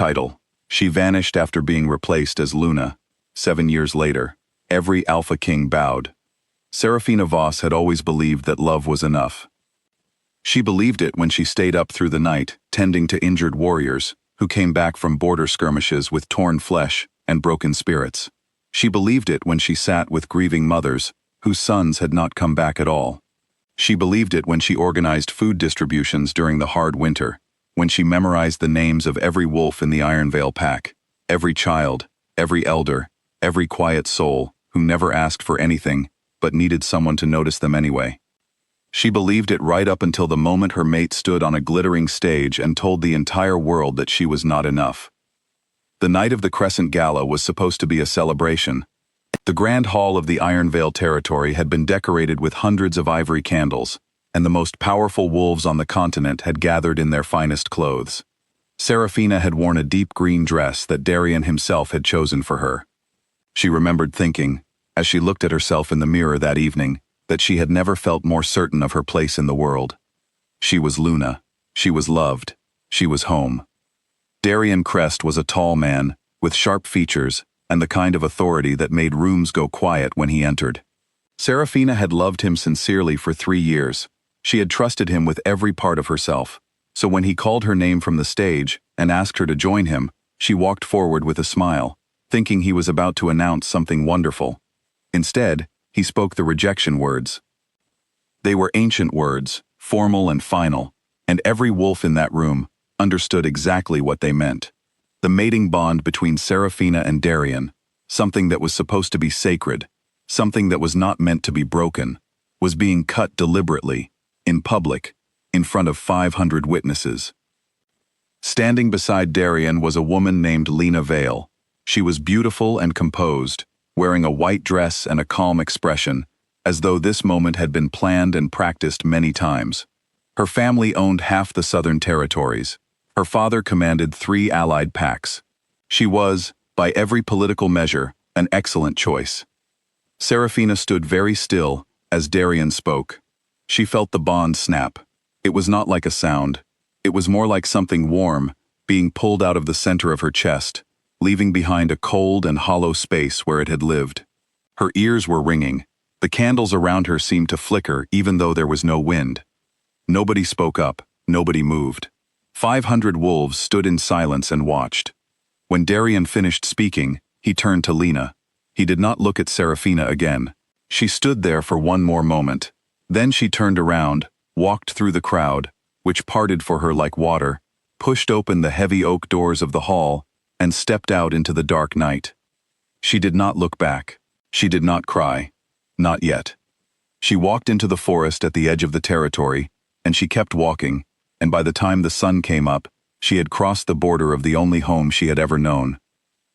title. She vanished after being replaced as Luna. 7 years later, every Alpha King bowed. Seraphina Voss had always believed that love was enough. She believed it when she stayed up through the night, tending to injured warriors, who came back from border skirmishes with torn flesh and broken spirits. She believed it when she sat with grieving mothers, whose sons had not come back at all. She believed it when she organized food distributions during the hard winter, when she memorized the names of every wolf in the Ironveil Pack, every child, every elder, every quiet soul, who never asked for anything, but needed someone to notice them anyway. She believed it right up until the moment her mate stood on a glittering stage and told the entire world that she was not enough. The night of the Crescent Gala was supposed to be a celebration. The grand hall of the Ironveil territory had been decorated with hundreds of ivory candles, and the most powerful wolves on the continent had gathered in their finest clothes. Seraphina had worn a deep green dress that Darian himself had chosen for her. She remembered thinking, as she looked at herself in the mirror that evening, that she had never felt more certain of her place in the world. She was Luna. She was loved. She was home. Darian Crest was a tall man, with sharp features, and the kind of authority that made rooms go quiet when he entered. Seraphina had loved him sincerely for 3 years. She had trusted him with every part of herself. So when he called her name from the stage and asked her to join him, she walked forward with a smile, thinking he was about to announce something wonderful. Instead, he spoke the rejection words. They were ancient words, formal and final, and every wolf in that room understood exactly what they meant. The mating bond between Seraphina and Darian, something that was supposed to be sacred, something that was not meant to be broken, was being cut deliberately, in public, in front of 500 witnesses. Standing beside Darian was a woman named Lena Vale. She was beautiful and composed, wearing a white dress and a calm expression, as though this moment had been planned and practiced many times. Her family owned half the southern territories. Her father commanded 3 allied packs. She was, by every political measure, an excellent choice. Seraphina stood very still as Darian spoke. She felt the bond snap. It was not like a sound. It was more like something warm, being pulled out of the center of her chest, leaving behind a cold and hollow space where it had lived. Her ears were ringing. The candles around her seemed to flicker even though there was no wind. Nobody spoke up. Nobody moved. 500 wolves stood in silence and watched. When Darian finished speaking, he turned to Lena. He did not look at Seraphina again. She stood there for one more moment. Then she turned around, walked through the crowd, which parted for her like water, pushed open the heavy oak doors of the hall, and stepped out into the dark night. She did not look back. She did not cry. Not yet. She walked into the forest at the edge of the territory, and she kept walking, and by the time the sun came up, she had crossed the border of the only home she had ever known.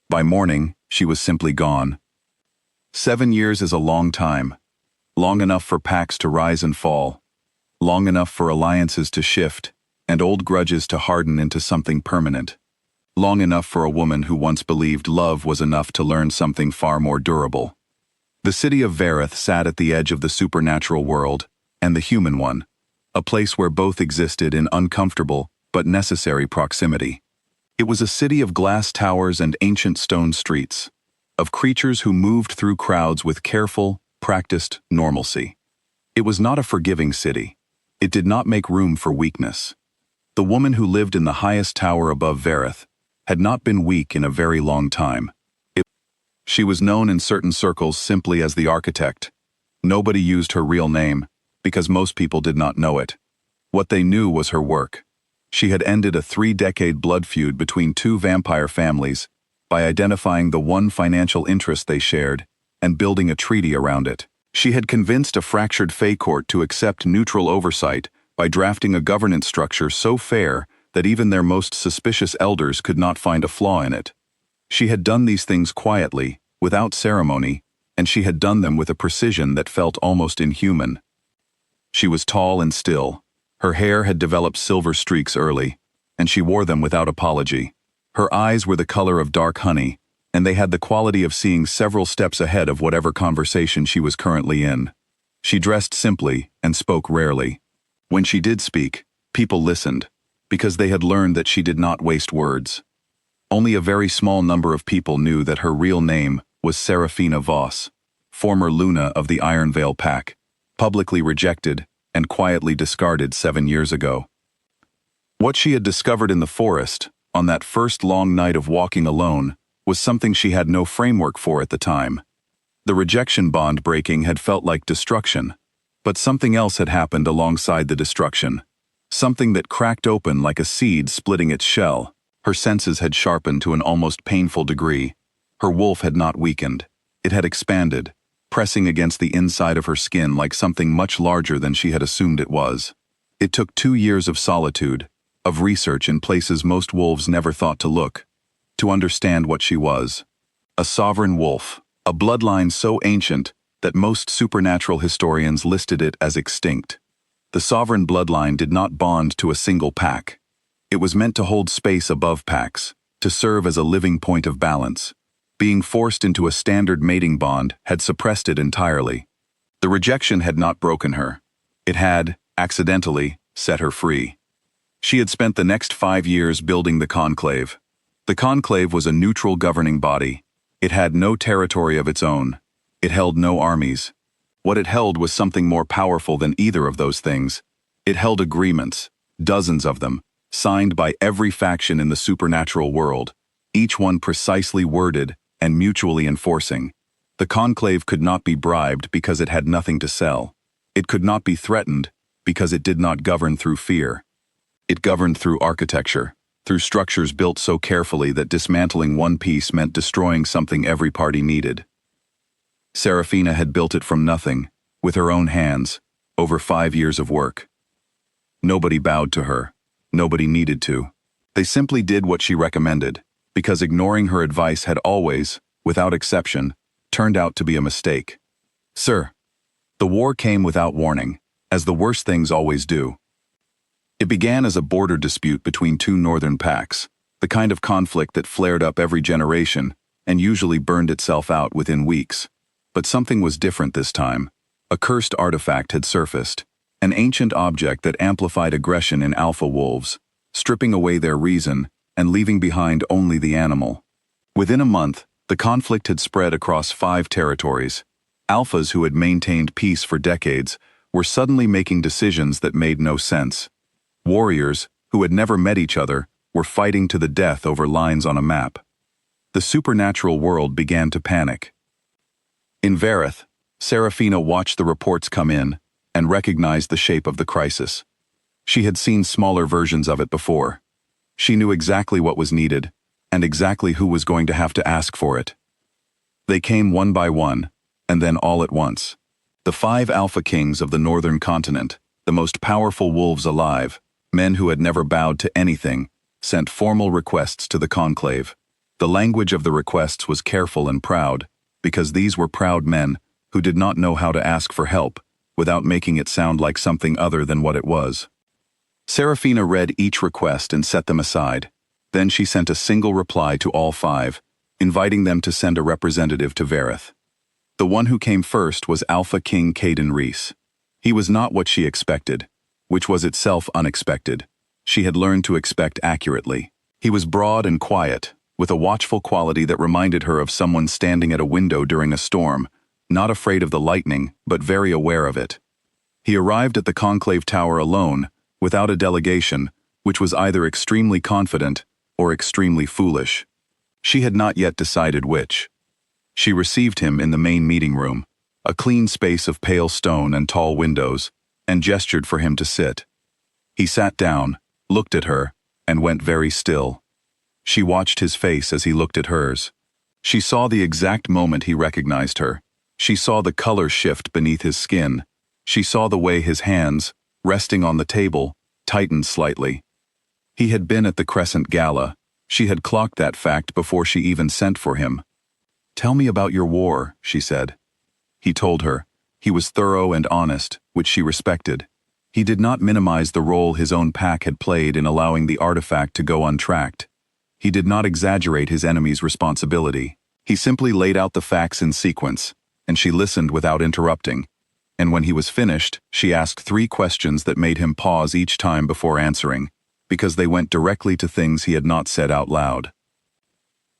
By morning, she was simply gone. 7 years is a long time. Long enough for packs to rise and fall. Long enough for alliances to shift, and old grudges to harden into something permanent. Long enough for a woman who once believed love was enough to learn something far more durable. The city of Verith sat at the edge of the supernatural world, and the human one, a place where both existed in uncomfortable but necessary proximity. It was a city of glass towers and ancient stone streets, of creatures who moved through crowds with careful, practiced normalcy. It was not a forgiving city. It did not make room for weakness. The woman who lived in the highest tower above Verith had not been weak in a very long time. She was known in certain circles simply as the architect. Nobody used her real name, because most people did not know it. What they knew was her work. She had ended a 3-decade blood feud between 2 vampire families by identifying the one financial interest they shared and building a treaty around it. She had convinced a fractured Fey court to accept neutral oversight by drafting a governance structure so fair that even their most suspicious elders could not find a flaw in it. She had done these things quietly, without ceremony, and she had done them with a precision that felt almost inhuman. She was tall and still. Her hair had developed silver streaks early, and she wore them without apology. Her eyes were the color of dark honey, and they had the quality of seeing several steps ahead of whatever conversation she was currently in. She dressed simply and spoke rarely. When she did speak, people listened, because they had learned that she did not waste words. Only a very small number of people knew that her real name was Seraphina Voss, former Lena of the Ironveil Pack, publicly rejected and quietly discarded 7 years ago. What she had discovered in the forest, on that first long night of walking alone, was something she had no framework for at the time. The rejection bond breaking had felt like destruction, but something else had happened alongside the destruction. Something that cracked open like a seed splitting its shell. Her senses had sharpened to an almost painful degree. Her wolf had not weakened. It had expanded, pressing against the inside of her skin like something much larger than she had assumed it was. It took 2 years of solitude, of research in places most wolves never thought to look, to understand what she was. A sovereign wolf, a bloodline so ancient that most supernatural historians listed it as extinct. The sovereign bloodline did not bond to a single pack. It was meant to hold space above packs, to serve as a living point of balance. Being forced into a standard mating bond had suppressed it entirely. The rejection had not broken her. It had, accidentally, set her free. She had spent the next 5 years building the conclave. The conclave was a neutral governing body. It had no territory of its own. It held no armies. What it held was something more powerful than either of those things. It held agreements, dozens of them, signed by every faction in the supernatural world, each one precisely worded and mutually enforcing. The conclave could not be bribed because it had nothing to sell. It could not be threatened because it did not govern through fear. It governed through architecture, through structures built so carefully that dismantling one piece meant destroying something every party needed. Seraphina had built it from nothing, with her own hands, over 5 years of work. Nobody bowed to her. Nobody needed to. They simply did what she recommended, because ignoring her advice had always, without exception, turned out to be a mistake. Sir, the war came without warning, as the worst things always do. It began as a border dispute between 2 northern packs, the kind of conflict that flared up every generation and usually burned itself out within weeks. But something was different this time. A cursed artifact had surfaced, an ancient object that amplified aggression in alpha wolves, stripping away their reason and leaving behind only the animal. Within a month, the conflict had spread across 5 territories. Alphas who had maintained peace for decades were suddenly making decisions that made no sense. Warriors, who had never met each other, were fighting to the death over lines on a map. The supernatural world began to panic. In Verith, Seraphina watched the reports come in and recognized the shape of the crisis. She had seen smaller versions of it before. She knew exactly what was needed and exactly who was going to have to ask for it. They came one by one, and then all at once. The 5 alpha kings of the northern continent, the most powerful wolves alive, men who had never bowed to anything, sent formal requests to the conclave. The language of the requests was careful and proud, because these were proud men who did not know how to ask for help without making it sound like something other than what it was. Seraphina read each request and set them aside. Then she sent a single reply to all 5, inviting them to send a representative to Verith. The one who came first was Alpha King Caden Reese. He was not what she expected, which was itself unexpected. She had learned to expect accurately. He was broad and quiet, with a watchful quality that reminded her of someone standing at a window during a storm, not afraid of the lightning, but very aware of it. He arrived at the conclave tower alone, without a delegation, which was either extremely confident or extremely foolish. She had not yet decided which. She received him in the main meeting room, a clean space of pale stone and tall windows, and gestured for him to sit. He sat down, looked at her, and went very still. She watched his face as he looked at hers. She saw the exact moment he recognized her. She saw the color shift beneath his skin. She saw the way his hands, resting on the table, tightened slightly. He had been at the Crescent Gala. She had clocked that fact before she even sent for him. "Tell me about your war," she said. He told her. He was thorough and honest, which she respected. He did not minimize the role his own pack had played in allowing the artifact to go untracked. He did not exaggerate his enemy's responsibility. He simply laid out the facts in sequence, and she listened without interrupting. And when he was finished, she asked 3 questions that made him pause each time before answering, because they went directly to things he had not said out loud.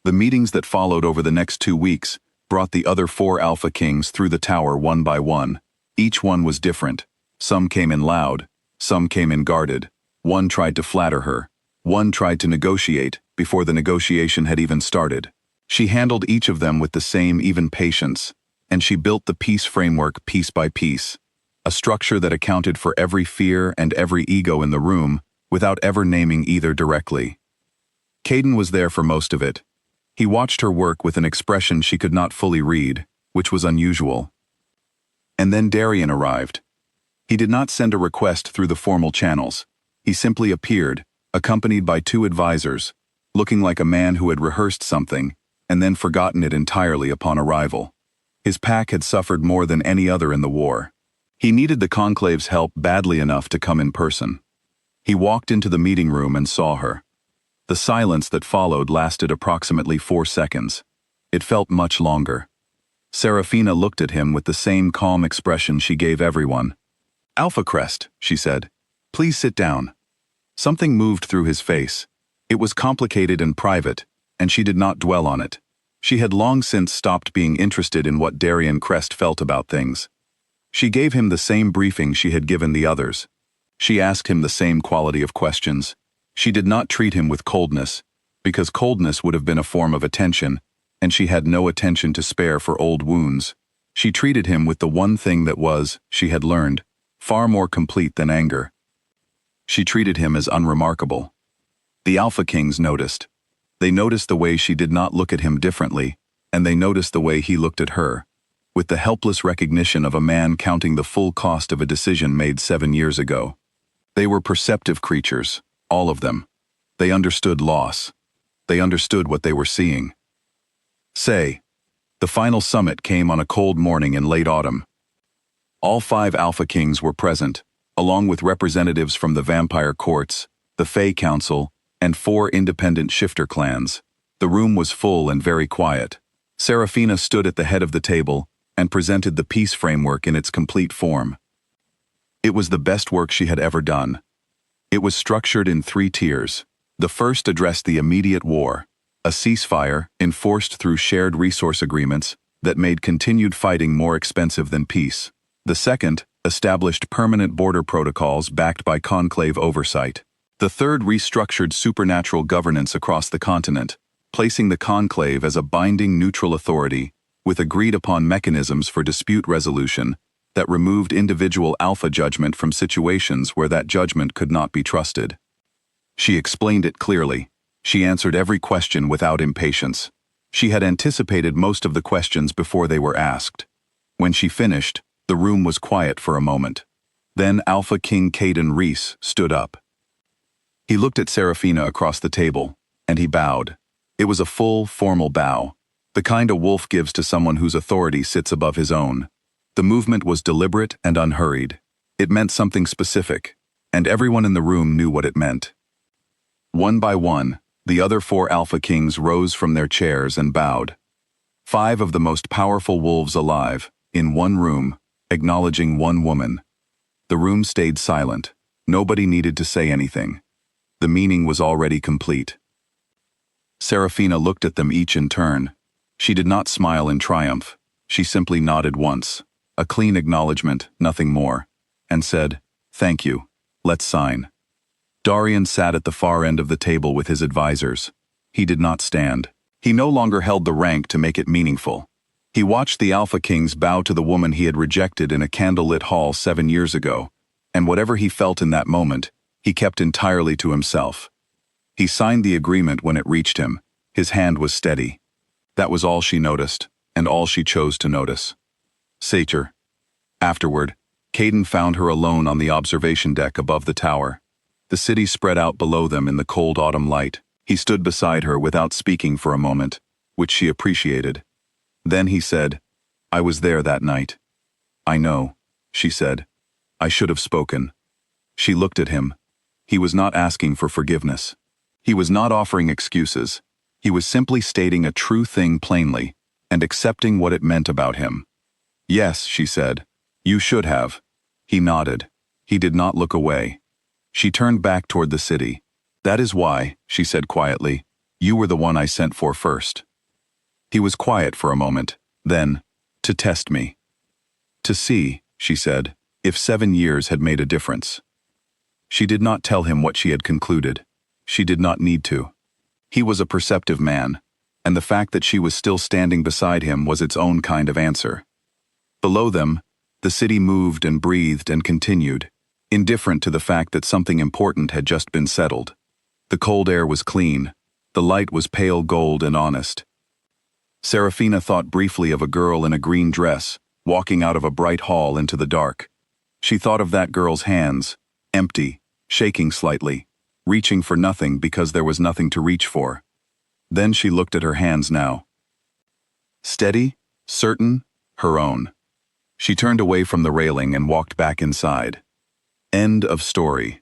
The meetings that followed over the next 2 weeks brought the other 4 Alpha Kings through the tower one by one. Each one was different. Some came in loud, some came in guarded. One tried to flatter her. One tried to negotiate before the negotiation had even started. She handled each of them with the same even patience, and she built the peace framework piece by piece, a structure that accounted for every fear and every ego in the room without ever naming either directly. Caden was there for most of it. He watched her work with an expression she could not fully read, which was unusual. And then Darian arrived. He did not send a request through the formal channels. He simply appeared, accompanied by 2 advisors, looking like a man who had rehearsed something and then forgotten it entirely upon arrival. His pack had suffered more than any other in the war. He needed the conclave's help badly enough to come in person. He walked into the meeting room and saw her. The silence that followed lasted approximately 4 seconds. It felt much longer. Seraphina looked at him with the same calm expression she gave everyone. "Alpha Crest," she said. "Please sit down." Something moved through his face. It was complicated and private, and she did not dwell on it. She had long since stopped being interested in what Darian Crest felt about things. She gave him the same briefing she had given the others. She asked him the same quality of questions. She did not treat him with coldness, because coldness would have been a form of attention, and she had no attention to spare for old wounds. She treated him with the one thing that was, she had learned, far more complete than anger. She treated him as unremarkable. The Alpha Kings noticed. They noticed the way she did not look at him differently, and they noticed the way he looked at her, with the helpless recognition of a man counting the full cost of a decision made 7 years ago. They were perceptive creatures, all of them. They understood loss. They understood what they were seeing. The final summit came on a cold morning in late autumn. All 5 Alpha Kings were present, along with representatives from the vampire courts, the Fae Council, and 4 independent shifter clans. The room was full and very quiet. Seraphina stood at the head of the table and presented the peace framework in its complete form. It was the best work she had ever done. It was structured in 3 tiers. The first addressed the immediate war, a ceasefire enforced through shared resource agreements that made continued fighting more expensive than peace. The second established permanent border protocols backed by conclave oversight. The third restructured supernatural governance across the continent, placing the conclave as a binding neutral authority with agreed-upon mechanisms for dispute resolution that removed individual alpha judgment from situations where that judgment could not be trusted. She explained it clearly. She answered every question without impatience. She had anticipated most of the questions before they were asked. When she finished, the room was quiet for a moment. Then Alpha King Caden Reese stood up. He looked at Seraphina across the table, and he bowed. It was a full, formal bow, the kind a wolf gives to someone whose authority sits above his own. The movement was deliberate and unhurried. It meant something specific, and everyone in the room knew what it meant. One by one, the other 4 Alpha Kings rose from their chairs and bowed. 5 of the most powerful wolves alive, in one room, acknowledging one woman. The room stayed silent. Nobody needed to say anything. The meaning was already complete. Seraphina looked at them each in turn. She did not smile in triumph. She simply nodded once, a clean acknowledgement, nothing more, and said, "Thank you. Let's sign." Darian sat at the far end of the table with his advisors. He did not stand. He no longer held the rank to make it meaningful. He watched the Alpha Kings bow to the woman he had rejected in a candlelit hall 7 years ago, and whatever he felt in that moment, he kept entirely to himself. He signed the agreement when it reached him. His hand was steady. That was all she noticed, and all she chose to notice. Satyr. Afterward, Caden found her alone on the observation deck above the tower. The city spread out below them in the cold autumn light. He stood beside her without speaking for a moment, which she appreciated. Then he said, "I was there that night." "I know," she said. "I should have spoken." She looked at him. He was not asking for forgiveness. He was not offering excuses. He was simply stating a true thing plainly, and accepting what it meant about him. "Yes," she said. "You should have." He nodded. He did not look away. She turned back toward the city. "That is why," she said quietly, You were the one I sent for first." He was quiet for a moment, then, "To test me. To see," she said, "if 7 years had made a difference." She did not tell him what she had concluded. She did not need to. He was a perceptive man, and the fact that she was still standing beside him was its own kind of answer. Below them, the city moved and breathed and continued, indifferent to the fact that something important had just been settled. The cold air was clean. The light was pale gold and honest. Seraphina thought briefly of a girl in a green dress, walking out of a bright hall into the dark. She thought of that girl's hands, empty, shaking slightly, reaching for nothing because there was nothing to reach for. Then she looked at her hands now. Steady, certain, her own. She turned away from the railing and walked back inside. End of story.